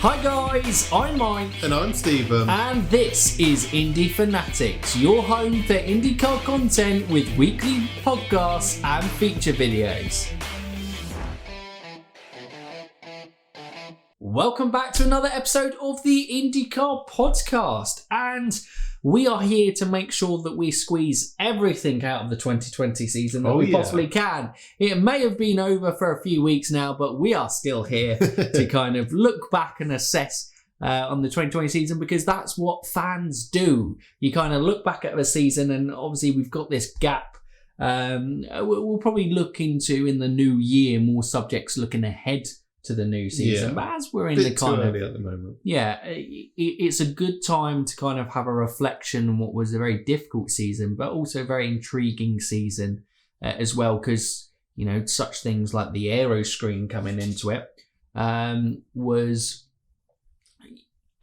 Hi guys, I'm Mike. And I'm Stephen. And this is Indy Fanatics, your home for IndyCar content with weekly podcasts and feature videos. Welcome back to another episode of the IndyCar Podcast. And we are here to make sure that we squeeze everything out of the 2020 season that we possibly can. It may have been over for a few weeks now, but we are still here to kind of look back and assess on the 2020 season, because that's what fans do. You kind of look back at the season, and obviously we've got this gap. We'll probably look into in the new year more subjects looking ahead to the new season, but as we're in the kind of at the moment, it's a good time to kind of have a reflection on what was a very difficult season, but also a very intriguing season as well, because you know such things like the aero screen coming into it was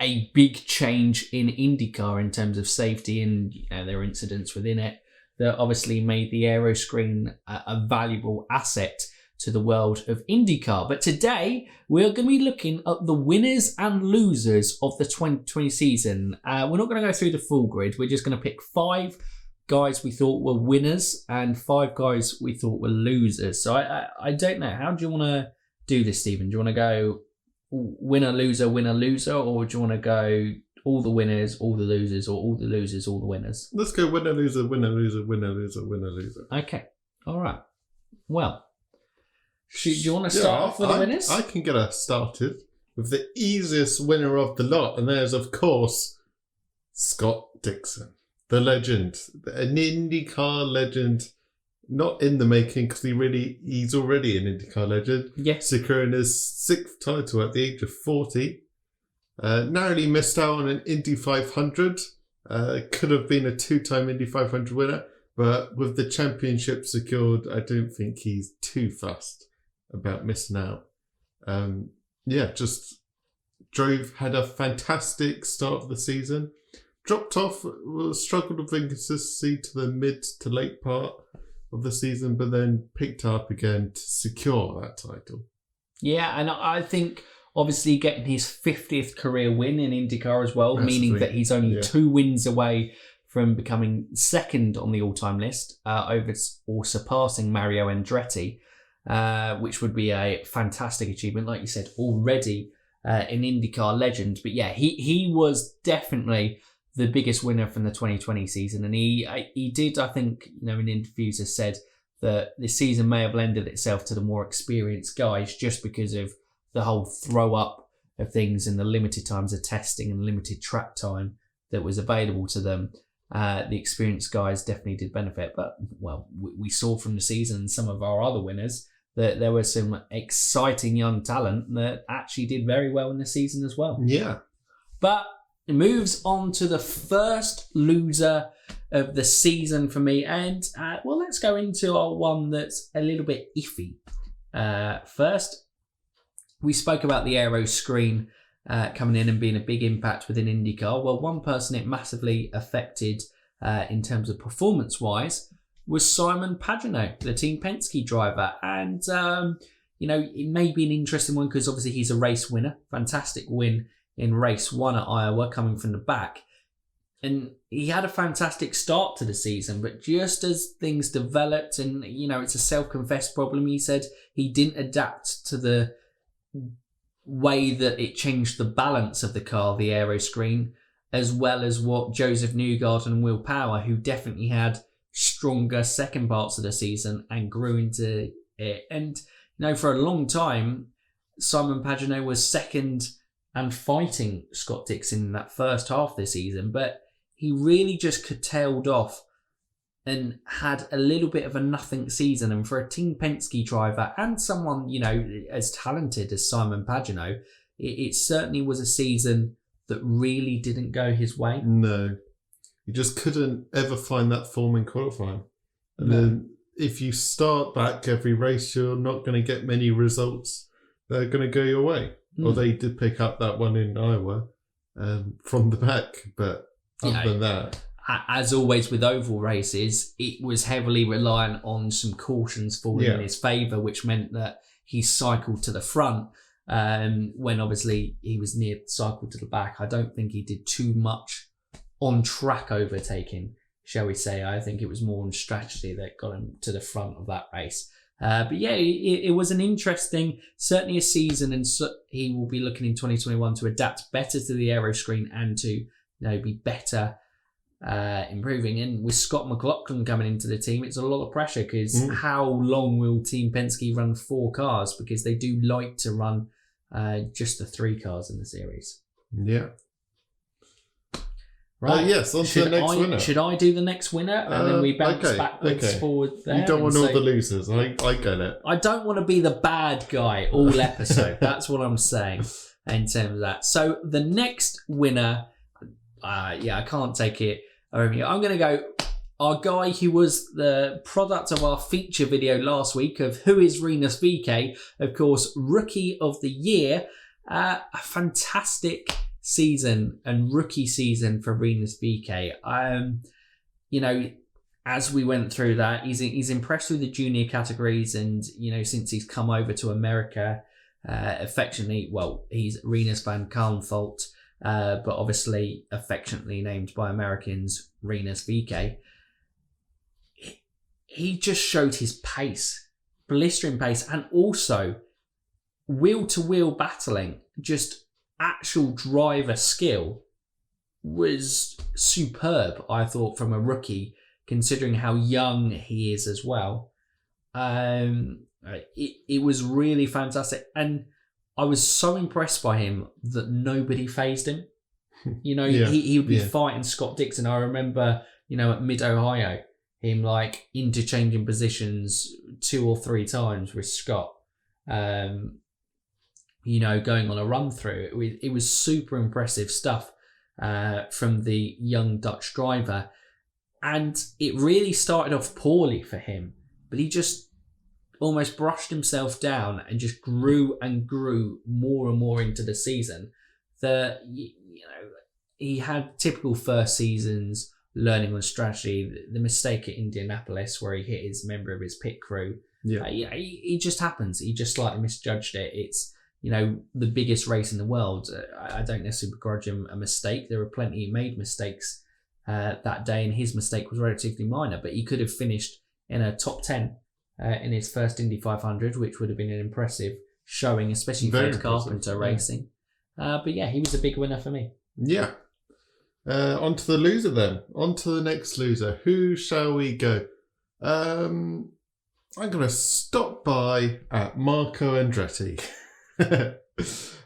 a big change in IndyCar in terms of safety, and there were incidents within it that obviously made the aero screen a valuable asset to the world of IndyCar. But today we're going to be looking at the winners and losers of the 2020 season. We're not going to go through the full grid. We're just going to pick 5 guys we thought were winners and 5 guys we thought were losers. So I don't know. How do you want to do this, Stephen? Do you want to go winner, loser, or do you want to go all the winners, all the losers, or all the losers, all the winners? Let's go winner, loser, winner, loser, winner, loser, winner, loser. Okay. All right. Well, do you want to start off with the winners? I can get us started with the easiest winner of the lot, and there's, of course, Scott Dixon, the legend, an IndyCar legend, not in the making because he's already an IndyCar legend. Yes. Securing his 6th title at the age of 40. Narrowly missed out on an Indy 500. Could have been a 2-time Indy 500 winner, but with the championship secured, I don't think he's too fussed about missing out. Just had a fantastic start of the season. Dropped off, struggled with inconsistency to the mid to late part of the season, but then picked up again to secure that title. Yeah, and I think obviously getting his 50th career win in IndyCar as well, meaning that he's only 2 wins away from becoming second on the all-time list, over or surpassing Mario Andretti. Which would be a fantastic achievement, like you said, already an IndyCar legend. But yeah, he was definitely the biggest winner from the 2020 season, and he did, I think, in interviews has said that this season may have lended itself to the more experienced guys just because of the whole throw up of things and the limited times of testing and limited track time that was available to them. The experienced guys definitely did benefit, but well, we saw from the season and some of our other winners that there was some exciting young talent that actually did very well in the season as well. Yeah. But it moves on to the first loser of the season for me. And, let's go into our one that's a little bit iffy. First, we spoke about the aero screen coming in and being a big impact within IndyCar. Well, one person it massively affected in terms of performance-wise was Simon Pagenaud, the Team Penske driver. And, it may be an interesting one because obviously he's a race winner. Fantastic win in race 1 at Iowa coming from the back. And he had a fantastic start to the season, but just as things developed and, it's a self-confessed problem, he said he didn't adapt to the way that it changed the balance of the car, the aero screen, as well as what Joseph Newgarden and Will Power, who definitely had stronger second parts of the season and grew into it. And for a long time Simon Pagenaud was second and fighting Scott Dixon in that first half of the season, but he really just curtailed off and had a little bit of a nothing season. And for a Team Penske driver and someone as talented as Simon Pagenaud, it certainly was a season that really didn't go his way. No. You just couldn't ever find that form in qualifying. And then if you start back every race, you're not going to get many results that are going to go your way. Or they did pick up that one in Iowa from the back. But other than that, as always with oval races, it was heavily reliant on some cautions falling in his favour, which meant that he cycled to the front. when obviously he was near the cycle to the back. I don't think he did too much on track overtaking, shall we say. I think it was more on strategy that got him to the front of that race. But yeah, it was an interesting, certainly a season, and he will be looking in 2021 to adapt better to the aero screen and to be better, improving. And with Scott McLaughlin coming into the team, it's a lot of pressure because how long will Team Penske run 4 cars? Because they do like to run just the 3 cars in the series. Yeah. Right. Yes, on to the next winner. Should I do the next winner? And then we bounce backwards, forward there. You don't want all the losers. I get it. I don't want to be the bad guy all episode. That's what I'm saying in terms of that. So the next winner, I can't take it. I'm going to go our guy who was the product of our feature video last week of Who is Rinus VeeKay? Of course, Rookie of the Year. A fantastic season and rookie season for Rinus VeeKay. As we went through that, he's impressed with the junior categories, and since he's come over to America, affectionately, he's Rinus van Kalmtholt, but obviously affectionately named by Americans Rinus VeeKay. He just showed his pace, blistering pace, and also wheel-to-wheel battling, just actual driver skill was superb, I thought, from a rookie, considering how young he is as well. It was really fantastic, and I was so impressed by him that nobody fazed him. He would be fighting Scott Dixon. I remember, at Mid-Ohio, him interchanging positions 2 or 3 times with Scott. Going on a run through. It was super impressive stuff from the young Dutch driver. And it really started off poorly for him, but he just almost brushed himself down and just grew and grew more and more into the season. He had typical first seasons learning on strategy. The mistake at Indianapolis where he hit his member of his pit crew. He just happens. He just slightly misjudged it. It's the biggest race in the world. I don't necessarily begrudge him a mistake. There were plenty who made mistakes that day, and his mistake was relatively minor, but he could have finished in a top 10 in his first Indy 500, which would have been an impressive showing, especially for Carpenter Racing. But yeah, he was a big winner for me. Yeah. On to the loser then. On to the next loser. Who shall we go? I'm going to stop by at Marco Andretti.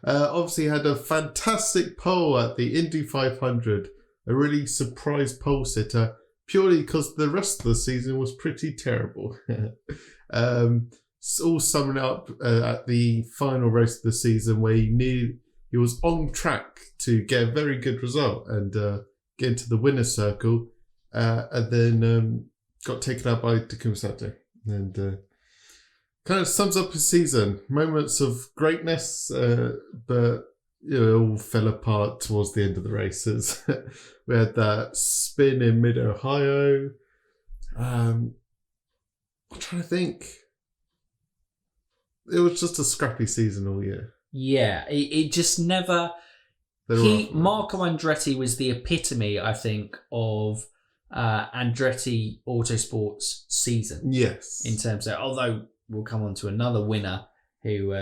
Obviously had a fantastic pole at the Indy 500, a really surprise pole sitter, purely because the rest of the season was pretty terrible. All summing up at the final race of the season where he knew he was on track to get a very good result and get into the winner's circle, and then got taken out by Takuma Sato. And kind of sums up his season. Moments of greatness, but it all fell apart towards the end of the races. We had that spin in Mid-Ohio. I'm trying to think. It was just a scrappy season all year. Yeah, it just never... Marco Andretti was the epitome, I think, of Andretti Autosport's season. Yes. In terms of... Although we'll come on to another winner who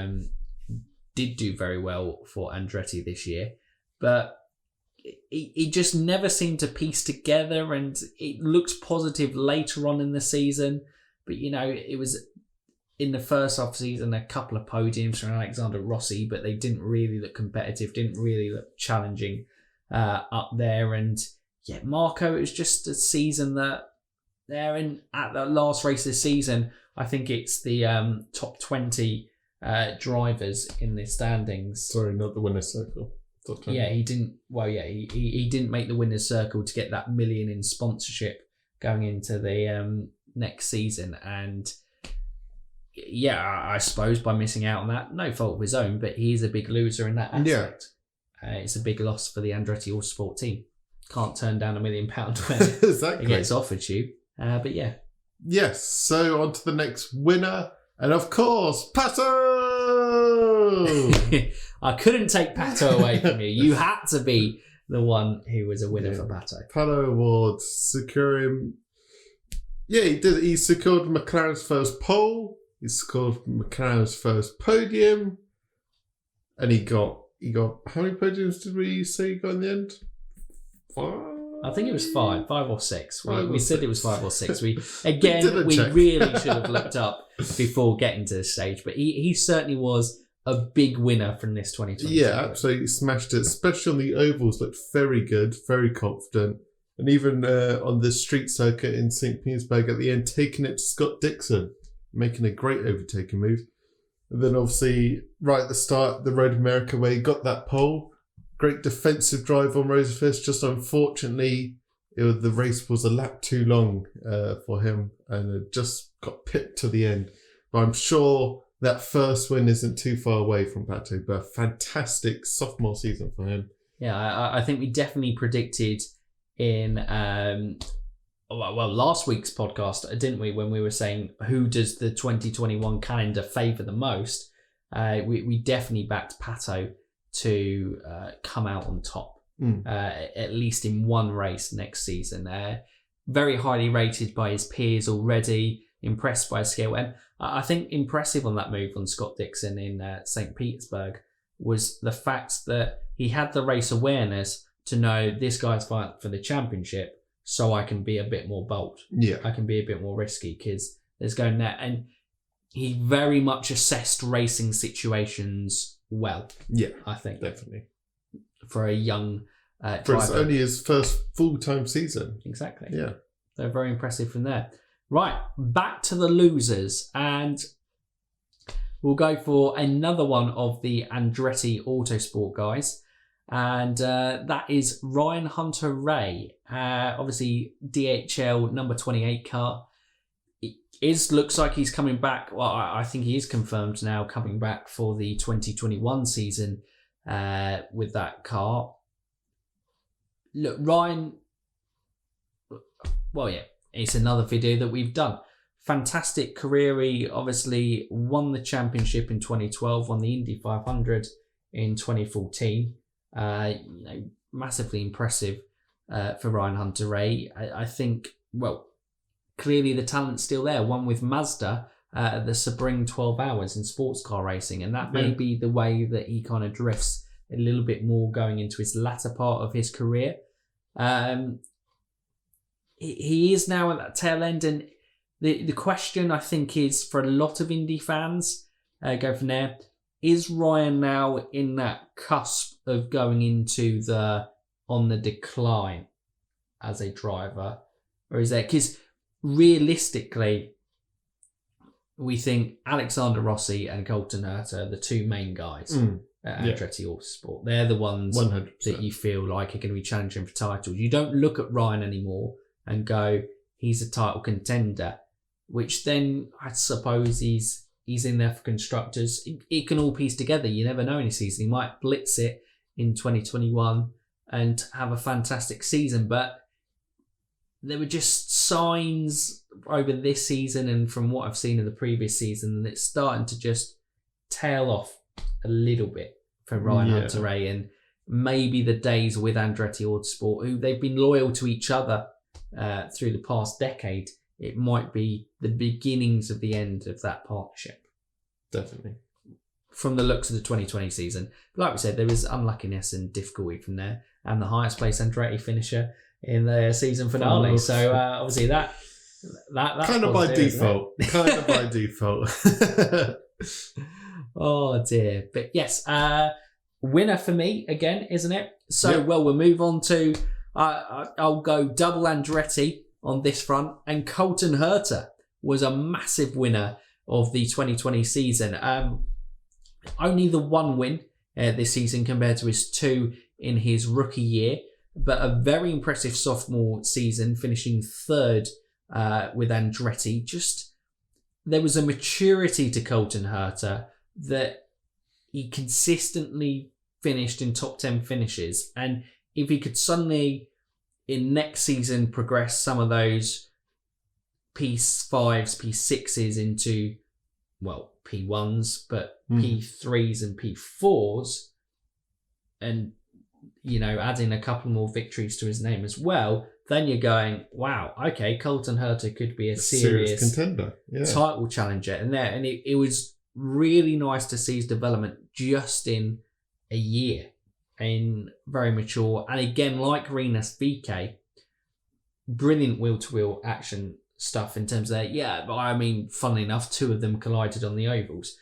did do very well for Andretti this year. But it just never seemed to piece together, and it looked positive later on in the season. But, it was... in the first half of the season, a couple of podiums from Alexander Rossi, but they didn't really look competitive, didn't really look challenging up there. And yeah, Marco, it was just a season that at the last race of the season, I think it's the top 20 drivers in the standings. Sorry, not the winner's circle. Top 20. Yeah, he didn't. Well, yeah, he didn't make the winner's circle to get that $1 million in sponsorship going into the next season. And yeah, I suppose by missing out on that, no fault of his own, but he is a big loser in that aspect. Yeah. It's a big loss for the Andretti Autosport team. Can't turn down £1 million when exactly. it gets offered to you. But yeah. Yes, so on to the next winner. And of course, Pato! Pato! I couldn't take Pato away from you. You had to be the one who was a winner for Pato. Pato Award, securing... Yeah, he did. He secured McLaren's first pole. He scored McLaren's first podium. And he got... How many podiums did we say he got in the end? 5? I think it was 5 or 6. We said it was 5 or 6. We check. really should have looked up before getting to this stage. But he certainly was a big winner from this 2020. Yeah, absolutely smashed it. Especially on the ovals, looked very good, very confident. And even on the street circuit in St. Petersburg at the end, taking it to Scott Dixon, making a great overtaking move. And then obviously, right at the start, the Road America where he got that pole. Great defensive drive on Rosenfist. Just unfortunately, the race was a lap too long for him. And it just got pipped to the end. But I'm sure that first win isn't too far away from Pato. But a fantastic sophomore season for him. Yeah, I think we definitely predicted in... last week's podcast, didn't we, when we were saying who does the 2021 calendar favour the most? We definitely backed Pato to come out on top, at least in one race next season. Very highly rated by his peers already, impressed by his skill. And I think impressive on that move on Scott Dixon in St. Petersburg was the fact that he had the race awareness to know this guy's fighting for the championship. So I can be a bit more bold. Yeah. I can be a bit more risky because there's going there. And he very much assessed racing situations well. Yeah, I think. Definitely. For a young For driver. only his first full-time season. Exactly. Yeah. They're very impressive from there. Right, back to the losers. And we'll go for another one of the Andretti Autosport guys. And that is Ryan Hunter-Reay. Obviously, DHL number 28 car. Looks like he's coming back. Well, I think he is confirmed now coming back for the 2021 season with that car. Look, Ryan... Well, yeah, it's another video that we've done. Fantastic career. He obviously won the championship in 2012, won the Indy 500 in 2014. Massively impressive for Ryan Hunter-Reay. I think, well, clearly the talent's still there. One with Mazda at the Sebring 12 Hours in sports car racing, and that may be the way that he kind of drifts a little bit more going into his latter part of his career. He is now at that tail end, and the question I think is for a lot of Indy fans, go from there. Is Ryan now in that cusp of going into on the decline as a driver? Or is there... Because realistically, we think Alexander Rossi and Colton Herta are the two main guys at Andretti Autosport. They're the ones 100%. That you feel like are going to be challenging for titles. You don't look at Ryan anymore and go, he's a title contender, which then I suppose he's in there for constructors. It can all piece together. You never know in a season. He might blitz it in 2021 and have a fantastic season. But there were just signs over this season and from what I've seen in the previous season that it's starting to just tail off a little bit for Ryan Hunter-Reay, and maybe the days with Andretti Autosport, who they've been loyal to each other through the past decade, it might be the beginnings of the end of that partnership. Definitely. From the looks of the 2020 season. Like we said, there was unluckiness and difficulty from there, and the highest place Andretti finisher in the season finale. So obviously that's kind of by default. Kind of by default. Oh dear. But yes, winner for me again, isn't it? So well, we'll move on to I'll go double Andretti on this front, and Colton Herta was a massive winner of the 2020 season. Only the one win this season compared to his 2 in his rookie year, but a very impressive sophomore season, finishing 3rd with Andretti. Just there was a maturity to Colton Herta that he consistently finished in top 10 finishes, and if he could suddenly in next season progress some of those P5s, P6s into, well, P1s, but P3s and P4s, and, you know, adding a couple more victories to his name as well, then you're going, wow, okay, Colton Herta could be a serious contender, title challenger. And it was really nice to see his development just in a year, and very mature. And again, like Rinus VeeKay, brilliant wheel-to-wheel action stuff in terms of that. Yeah, but I mean, funnily enough, 2 of them collided on the ovals,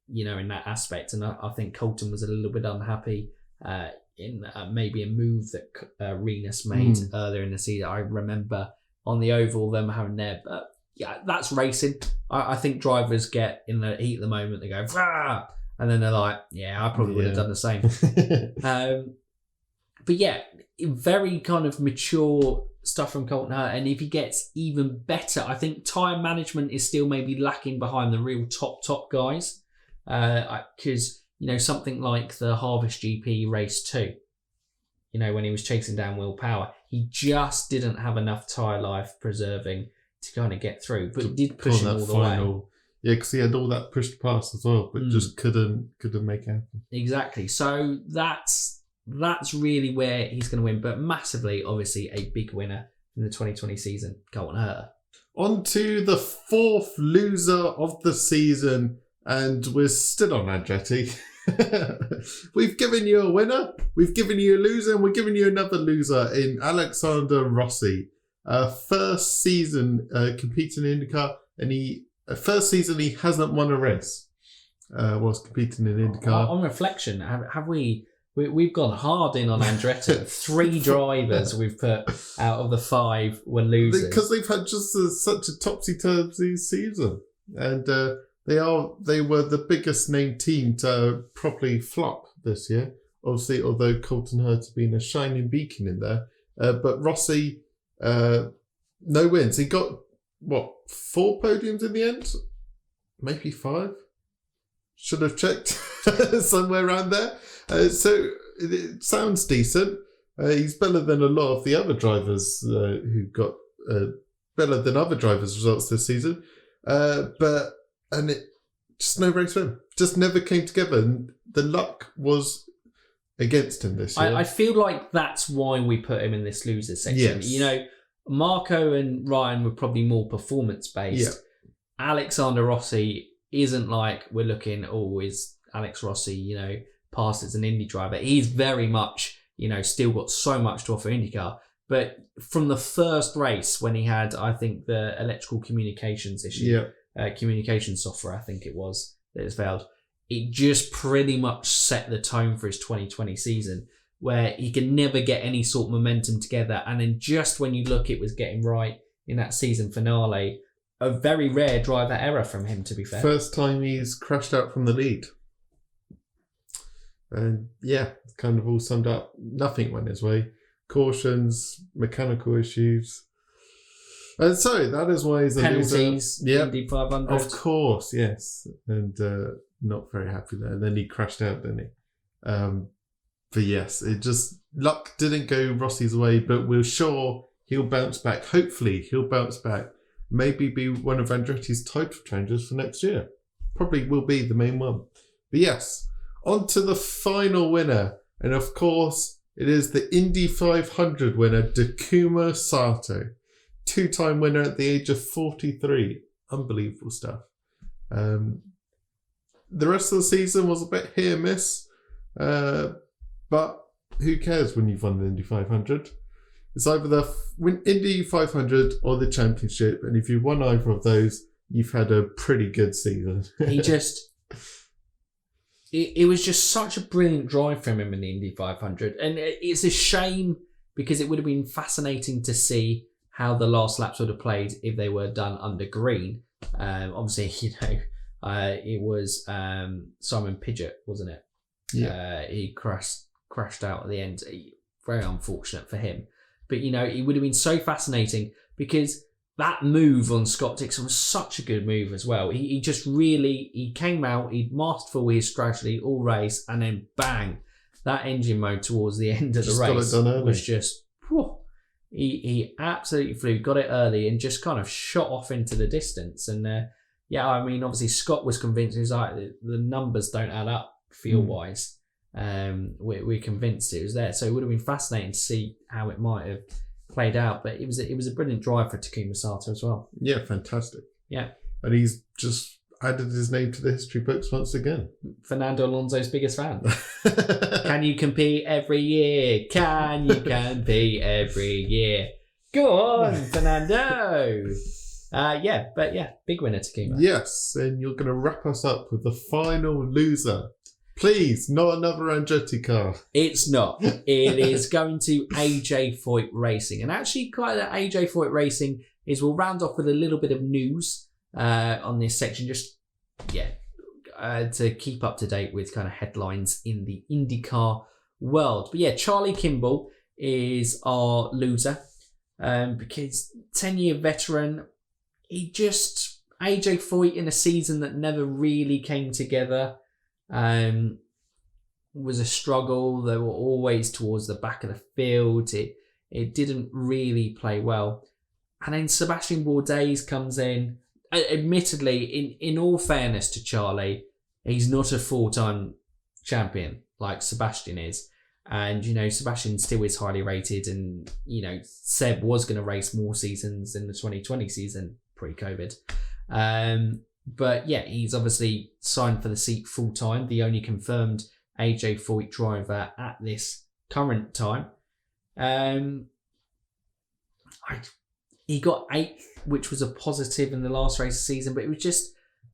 you know, in that aspect. And I think Colton was a little bit unhappy in maybe a move that Rinus made earlier in the season. I remember on the oval them having their, yeah, that's racing. I think drivers get in the heat of the moment, they go, Rah! And then they're like, yeah, I probably would have done the same. But yeah, very kind of mature stuff from Colton Herta. And if he gets even better, I think tyre management is still maybe lacking behind the real top guys. Because, you know, something like the Harvest GP race 2, you know, when he was chasing down Will Power, he just didn't have enough tyre life preserving to kind of get through, but it did push him all the way. Yeah, because he had all that pushed past as well, but just couldn't make it happen. Exactly. So that's really where he's going to win, but massively, obviously, a big winner in the 2020 season, Colton Herta. On to the 4th loser of the season, and we're still on Andretti. We've given you a winner, we've given you a loser, and we're giving you another loser in Alexander Rossi. First season competing in IndyCar, and first season he hasn't won a race whilst competing in IndyCar. On reflection, have we've gone hard in on Andretti. 3 drivers we've put out of the 5 were losers. Because they've had just such a topsy-turvy season. And they were the biggest named team to properly flop this year. Obviously, although Colton Herta been a shining beacon in there. But Rossi, no wins. He got, 4 podiums in the end? Maybe 5? Should have checked somewhere around there. So it sounds decent. He's better than a lot of the other drivers who got better than other drivers' results this season. And it just no race win. Just never came together. And the luck was against him this year. I feel like that's why we put him in this losers section. Yes. You know, Marco and Ryan were probably more performance-based. Yeah. Alexander Rossi isn't like we're looking, is Alex Rossi, you know, past as an Indy driver. He's very much, you know, still got so much to offer IndyCar. But from the first race when he had, I think, the electrical communications issue, communication software, I think it was, that has failed, it just pretty much set the tone for his 2020 season, where he can never get any sort of momentum together. And then just when you look, it was getting right in that season finale. A very rare driver error from him, to be fair. First time he's crashed out from the lead. And yeah, kind of all summed up. Nothing went his way. Cautions, mechanical issues. And so that is why he's a penalties, loser. Indy 500. Of course, yes. And not very happy there. And then he crashed out, didn't he? But yes, it just, luck didn't go Rossi's way, but we're sure he'll bounce back. Hopefully he'll bounce back. Maybe be one of Andretti's title challengers for next year. Probably will be the main one. But yes, on to the final winner. And of course, it is the Indy 500 winner, Takuma Sato. 2-time winner at the age of 43. Unbelievable stuff. The rest of the season was a bit hit or miss. But who cares when you've won the Indy 500? It's either the Indy 500 or the championship. And if you've won either of those, you've had a pretty good season. He just... It was just such a brilliant drive from him in the Indy 500. And it's a shame because it would have been fascinating to see how the last laps would have played if they were done under green. Obviously, you know, it was Simon Pidgeot, wasn't it? Yeah. He crashed out at the end. Very unfortunate for him. But, you know, it would have been so fascinating because that move on Scott Dixon was such a good move as well. He just really, he came out, he masterful his strategy all race, and then bang, that engine mode towards the end of the race was just, whew, he absolutely flew, got it early and just kind of shot off into the distance. And yeah, I mean, obviously Scott was convinced. He was like, the numbers don't add up field-wise. We're convinced it was there. So it would have been fascinating to see how it might have played out. But it was a brilliant drive for Takuma Sato as well. Yeah, fantastic. Yeah. And he's just added his name to the history books once again. Fernando Alonso's biggest fan. Can you compete every year? Can you compete every year? Go on, Fernando. Big winner, Takuma. Yes, and you're going to wrap us up with the final loser. Please, not another Andretti car. It's not. It is going to AJ Foyt Racing. And actually, quite that AJ Foyt Racing is, we'll round off with a little bit of news on this section. To keep up to date with kind of headlines in the IndyCar world. But yeah, Charlie Kimball is our loser because 10-year veteran, AJ Foyt in a season that never really came together was a struggle. They were always towards the back of the field. It didn't really play well. And then Sebastian Bourdais comes in. Admittedly, in all fairness to Charlie, he's not a full-time champion like Sebastian is. And, Sebastian still is highly rated. And, Seb was going to race more seasons in the 2020 season pre-COVID. But yeah, he's obviously signed for the seat full-time, the only confirmed AJ Foyt driver at this current time. He got 8th, which was a positive in the last race of the season, but it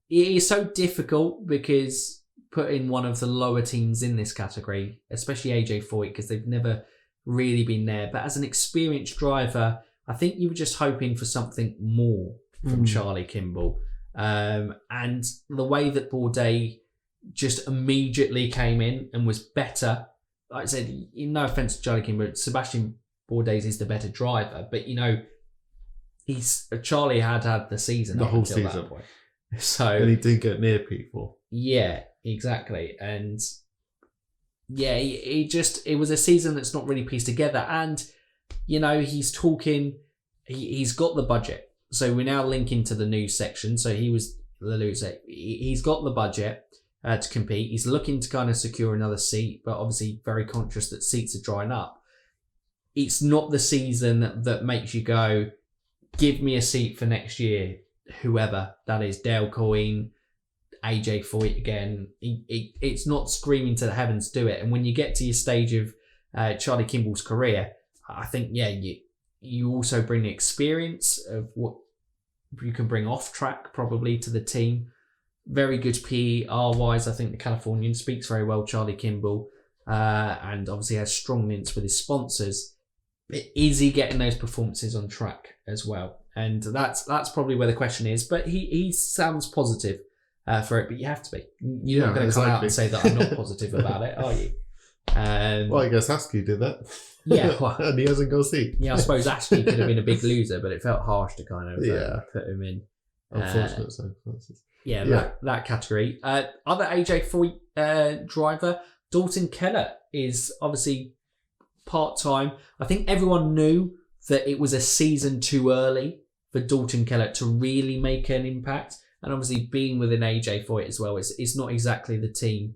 is so difficult because putting one of the lower teams in this category, especially AJ Foyt, because they've never really been there. But as an experienced driver, I think you were just hoping for something more from Charlie Kimball. And the way that Bourdais just immediately came in and was better, like I said, no offense to Charlie Kimball, Sebastian Bourdais is the better driver, but Charlie had the season, the up whole until season, that point. So, and he didn't get near people. Yeah, exactly, and yeah, it was a season that's not really pieced together, and he's talking, he's got the budget. So we're now linking to the news section. So he was the loser. He's got the budget to compete. He's looking to kind of secure another seat, but obviously very conscious that seats are drying up. It's not the season that makes you go, give me a seat for next year, whoever that is, Dale Coyne, AJ Foyt again. It's not screaming to the heavens, do it. And when you get to your stage of Charlie Kimball's career, I think, you also bring the experience of what you can bring off track probably to the team. Very good PR wise. I think the Californian speaks very well, Charlie Kimball, and obviously has strong links with his sponsors. But is he getting those performances on track as well? And that's probably where the question is. But he sounds positive for it, but you have to be. You're not going to come out and say that I'm not positive about it, are you? Well, I guess Askew did that. Yeah, well, and he hasn't got a seat. Yeah, I suppose Ashley could have been a big loser, but it felt harsh to kind of put him in. Unfortunate circumstances. That category. Other AJ Foyt driver, Dalton Kellett, is obviously part-time. I think everyone knew that it was a season too early for Dalton Kellett to really make an impact. And obviously being within AJ Foyt as well, it's not exactly the team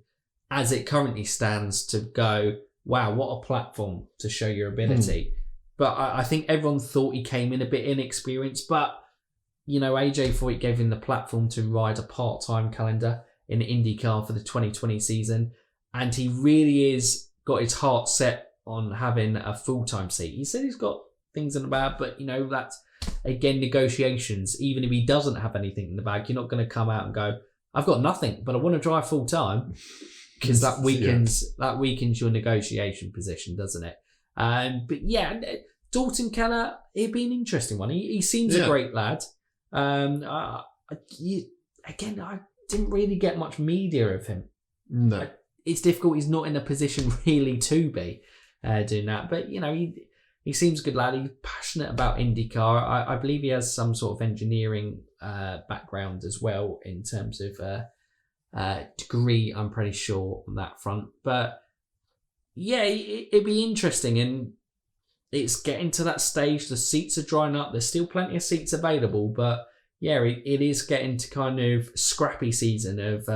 as it currently stands to go, wow, what a platform to show your ability. But I think everyone thought he came in a bit inexperienced. But, AJ Foyt gave him the platform to ride a part-time calendar in IndyCar for the 2020 season. And he really is got his heart set on having a full-time seat. He said he's got things in the bag, but, that's, again, negotiations. Even if he doesn't have anything in the bag, you're not going to come out and go, I've got nothing, but I want to drive full-time. Because that weakens your negotiation position, doesn't it? But yeah, Dalton Kellett, it'd be an interesting one. He seems a great lad. I didn't really get much media of him. No, it's difficult. He's not in a position really to be doing that. But he seems a good lad. He's passionate about IndyCar. I believe he has some sort of engineering background as well in terms of. Degree, I'm pretty sure on that front, but yeah, it'd be interesting, and it's getting to that stage. The seats are drying up. There's still plenty of seats available, but it is getting to kind of scrappy season of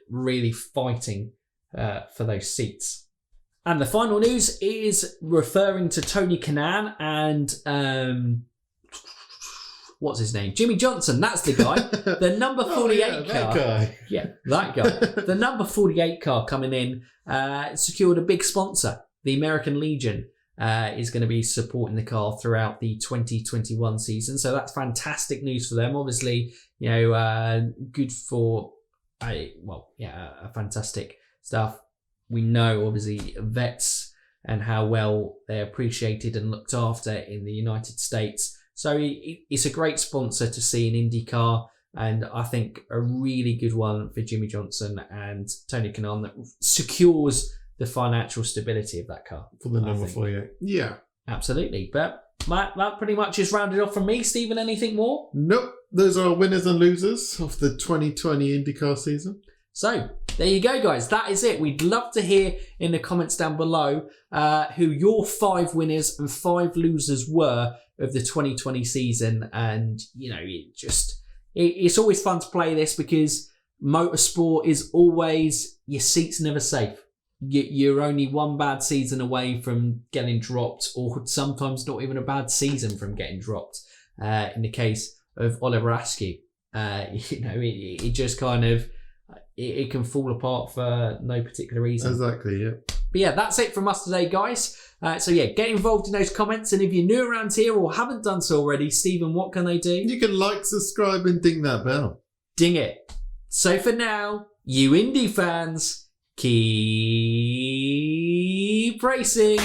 really fighting for those seats. And the final news is referring to Tony Kanaan and what's his name? Jimmy Johnson. That's the guy. The number 48 car. That guy. Yeah, that guy. The number 48 car coming in secured a big sponsor. The American Legion is going to be supporting the car throughout the 2021 season. So that's fantastic news for them. Obviously, good for a fantastic stuff. We know, obviously, vets and how well they're appreciated and looked after in the United States. So it's a great sponsor to see in IndyCar, and I think a really good one for Jimmy Johnson and Tony Kanaan that secures the financial stability of that car. For the number 48. Yeah. Absolutely. But that pretty much is rounded off from me. Stephen, anything more? Nope. Those are our winners and losers of the 2020 IndyCar season. So, there you go, guys. That is it. We'd love to hear in the comments down below who your 5 winners and 5 losers were of the 2020 season. And, it's always fun to play this because motorsport is always, your seat's never safe. You're only one bad season away from getting dropped, or sometimes not even a bad season from getting dropped. In the case of Oliver Askew, it just kind of... It can fall apart for no particular reason. Exactly, yeah. But yeah, that's it from us today, guys. Get involved in those comments. And if you're new around here or haven't done so already, Stephen, what can they do? You can like, subscribe, and ding that bell. Ding it. So for now, you Indy fans, keep racing.